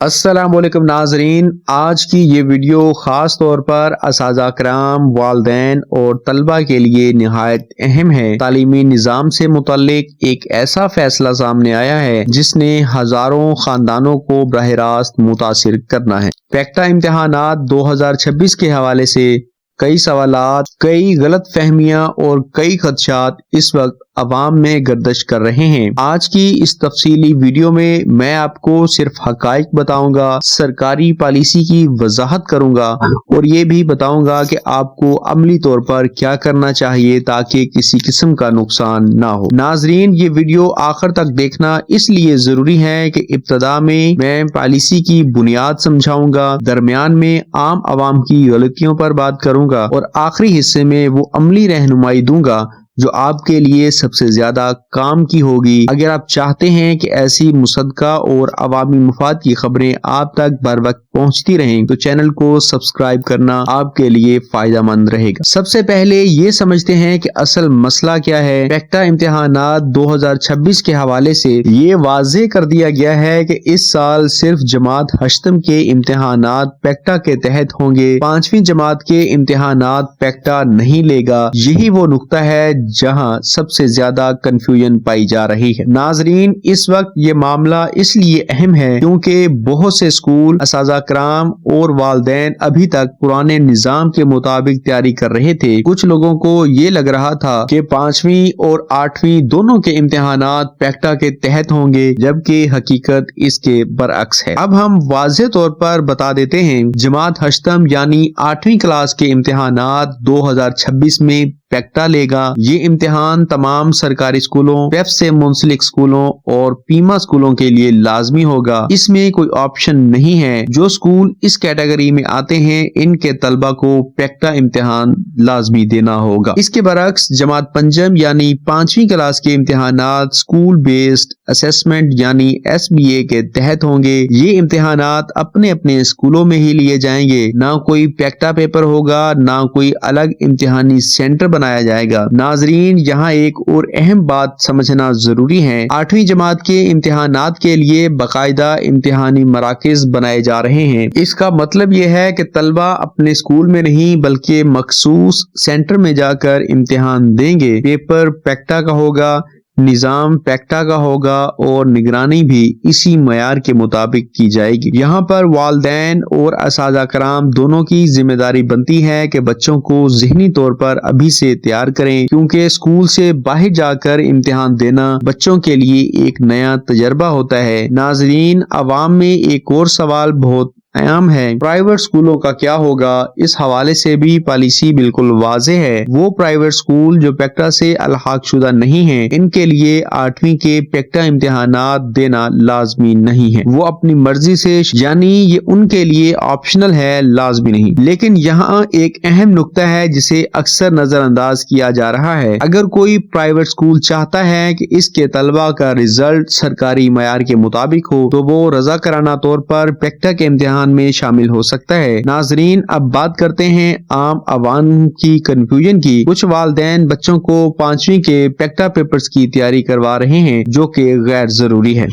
السلام علیکم ناظرین، آج کی یہ ویڈیو خاص طور پر اساتذہ کرام، والدین اور طلبہ کے لیے نہایت اہم ہے۔ تعلیمی نظام سے متعلق ایک ایسا فیصلہ سامنے آیا ہے جس نے ہزاروں خاندانوں کو براہ راست متاثر کرنا ہے۔ پیکٹا امتحانات 2026 کے حوالے سے کئی سوالات، کئی غلط فہمیاں اور کئی خدشات اس وقت عوام میں گردش کر رہے ہیں۔ آج کی اس تفصیلی ویڈیو میں آپ کو صرف حقائق بتاؤں گا، سرکاری پالیسی کی وضاحت کروں گا اور یہ بھی بتاؤں گا کہ آپ کو عملی طور پر کیا کرنا چاہیے تاکہ کسی قسم کا نقصان نہ ہو۔ ناظرین، یہ ویڈیو آخر تک دیکھنا اس لیے ضروری ہے کہ ابتدا میں پالیسی کی بنیاد سمجھاؤں گا، درمیان میں عام عوام کی غلطیوں پر بات کروں گا اور آخری حصے میں وہ عملی رہنمائی دوں گا جو آپ کے لیے سب سے زیادہ کام کی ہوگی۔ اگر آپ چاہتے ہیں کہ ایسی مصدقہ اور عوامی مفاد کی خبریں آپ تک بر وقت پہنچتی رہیں تو چینل کو سبسکرائب کرنا آپ کے لیے فائدہ مند رہے گا۔ سب سے پہلے یہ سمجھتے ہیں کہ اصل مسئلہ کیا ہے۔ پیکٹا امتحانات 2026 کے حوالے سے یہ واضح کر دیا گیا ہے کہ اس سال صرف جماعت ہشتم کے امتحانات پیکٹا کے تحت ہوں گے، 5ویں جماعت کے امتحانات پیکٹا نہیں لے گا۔ یہی وہ نقطہ ہے جہاں سب سے زیادہ کنفیوژن پائی جا رہی ہے۔ ناظرین، اس وقت یہ معاملہ اس لیے اہم ہے کیونکہ بہت سے اسکول، اساتذہ کرام اور والدین ابھی تک پرانے نظام کے مطابق تیاری کر رہے تھے۔ کچھ لوگوں کو یہ لگ رہا تھا کہ 5ویں اور 8ویں دونوں کے امتحانات پیکٹا کے تحت ہوں گے، جبکہ حقیقت اس کے برعکس ہے۔ اب ہم واضح طور پر بتا دیتے ہیں، جماعت ہشتم یعنی 8ویں کلاس کے امتحانات 2026 میں پیکٹا لے گا۔ یہ امتحان تمام سرکاری اسکولوں، پیپ سے منسلک اسکولوں اور پیما اسکولوں کے لیے لازمی ہوگا۔ اس میں کوئی آپشن نہیں ہے۔ جو اسکول اس کیٹیگری میں آتے ہیں ان کے طلبہ کو پیکٹا امتحان لازمی دینا ہوگا۔ اس کے برعکس جماعت پنجم یعنی 5ویں کلاس کے امتحانات اسکول بیسڈ اسیسمنٹ یعنی SBA کے تحت ہوں گے۔ یہ امتحانات اپنے اپنے اسکولوں میں ہی لیے جائیں گے، نہ کوئی پیکٹا پیپر ہوگا، نہ کوئی الگ امتحانی سینٹر بنایا جائے گا۔ ناظرین، یہاں ایک اور اہم بات سمجھنا ضروری ہے۔ 8ویں جماعت کے امتحانات کے لیے باقاعدہ امتحانی مراکز بنائے جا رہے ہیں۔ اس کا مطلب یہ ہے کہ طلبہ اپنے اسکول میں نہیں بلکہ مخصوص سینٹر میں جا کر امتحان دیں گے۔ پیپر پیکٹا کا ہوگا، نظام پیکٹا کا ہوگا اور نگرانی بھی اسی معیار کے مطابق کی جائے گی۔ یہاں پر والدین اور اساتذہ کرام دونوں کی ذمہ داری بنتی ہے کہ بچوں کو ذہنی طور پر ابھی سے تیار کریں، کیونکہ اسکول سے باہر جا کر امتحان دینا بچوں کے لیے ایک نیا تجربہ ہوتا ہے۔ ناظرین، عوام میں ایک اور سوال بہت عام ہے، پرائیویٹ اسکولوں کا کیا ہوگا؟ اس حوالے سے بھی پالیسی بالکل واضح ہے۔ وہ پرائیویٹ اسکول جو پیکٹا سے الحاق شدہ نہیں ہیں، ان کے لیے 8ویں کے پیکٹا امتحانات دینا لازمی نہیں ہے۔ وہ اپنی مرضی سے، یعنی یہ ان کے لیے آپشنل ہے، لازمی نہیں۔ لیکن یہاں ایک اہم نقطہ ہے جسے اکثر نظر انداز کیا جا رہا ہے۔ اگر کوئی پرائیویٹ اسکول چاہتا ہے کہ اس کے طلبہ کا رزلٹ سرکاری معیار کے مطابق ہو تو وہ رضاکارانہ طور پر پیکٹا کے امتحان میں شامل ہو سکتا ہے۔ ناظرین، اب بات کرتے ہیں عام عوام کی کنفیوژن کی۔ کچھ والدین بچوں کو 5ویں کے پیکٹا پیپرز کی تیاری کروا رہے ہیں، جو کہ غیر ضروری ہے۔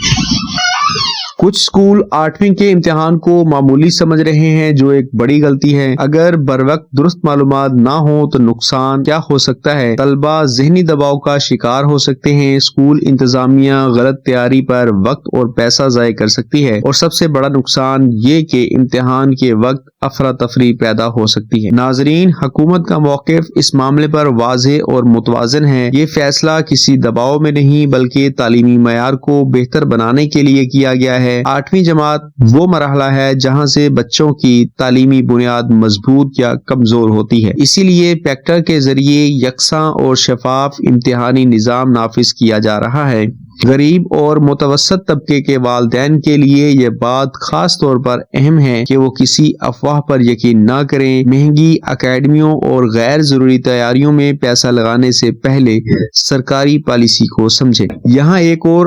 کچھ اسکول 8ویں کے امتحان کو معمولی سمجھ رہے ہیں، جو ایک بڑی غلطی ہے۔ اگر بر وقت درست معلومات نہ ہو تو نقصان کیا ہو سکتا ہے؟ طلبہ ذہنی دباؤ کا شکار ہو سکتے ہیں، اسکول انتظامیہ غلط تیاری پر وقت اور پیسہ ضائع کر سکتی ہے، اور سب سے بڑا نقصان یہ کہ امتحان کے وقت افراتفری پیدا ہو سکتی ہے۔ ناظرین، حکومت کا موقف اس معاملے پر واضح اور متوازن ہے۔ یہ فیصلہ کسی دباؤ میں نہیں بلکہ تعلیمی معیار کو بہتر بنانے کے لیے کیا گیا ہے۔ 8ویں جماعت وہ مرحلہ ہے جہاں سے بچوں کی تعلیمی بنیاد مضبوط یا کمزور ہوتی ہے۔ اسی لیے پیکٹا کے ذریعے یکساں اور شفاف امتحانی نظام نافذ کیا جا رہا ہے۔ غریب اور متوسط طبقے کے والدین کے لیے یہ بات خاص طور پر اہم ہے کہ وہ کسی افواہ پر یقین نہ کریں۔ مہنگی اکیڈمیوں اور غیر ضروری تیاریوں میں پیسہ لگانے سے پہلے سرکاری پالیسی کو سمجھیں۔ یہاں ایک اور